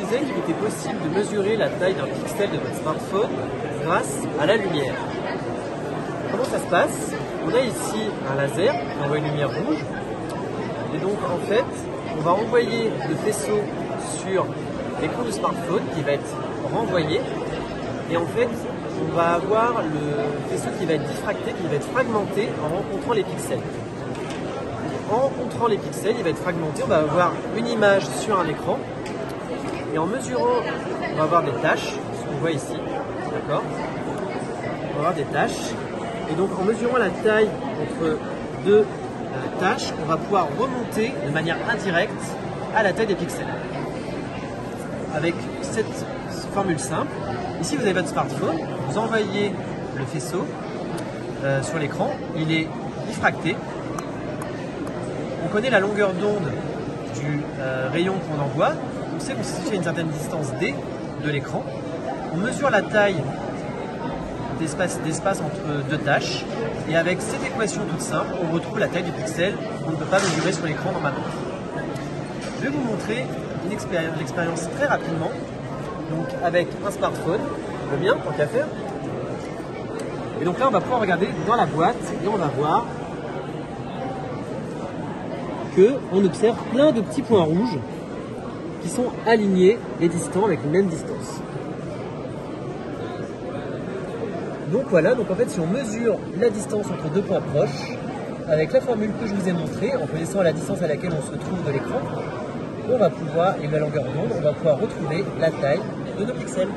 disais qu'il était possible de mesurer la taille d'un pixel de votre smartphone grâce à la lumière. Comment ça se passe? On a ici un laser qui envoie une lumière rouge. Et donc en fait, on va envoyer le faisceau sur l'écran du smartphone qui va être renvoyé. Et en fait, on va avoir le faisceau qui va être diffracté, qui va être fragmenté en rencontrant les pixels. En rencontrant les pixels, il va être fragmenté, on va avoir une image sur un écran. Et en mesurant, on va avoir des tâches, ce qu'on voit ici, d'accord? On va avoir des tâches. Et donc en mesurant la taille entre deux tâches, on va pouvoir remonter de manière indirecte à la taille des pixels. Avec cette formule simple, ici vous avez votre smartphone, vous envoyez le faisceau sur l'écran, il est diffracté. On connaît la longueur d'onde du rayon qu'on envoie, on sait qu'on se situe à une certaine distance d de l'écran. On mesure la taille d'espace entre deux tâches, et avec cette équation toute simple, on retrouve la taille du pixel qu'on ne peut pas mesurer sur l'écran normalement. Je vais vous montrer l'expérience très rapidement, donc avec un smartphone, le mien, tant qu'à faire. Et donc là, on va pouvoir regarder dans la boîte, et on va voir qu'on observe plein de petits points rouges qui sont alignés et distants avec une même distance. Donc voilà, donc en fait si on mesure la distance entre deux points proches, avec la formule que je vous ai montrée, en connaissant la distance à laquelle on se trouve de l'écran, on va pouvoir, et la longueur d'onde, on va pouvoir retrouver la taille de nos pixels.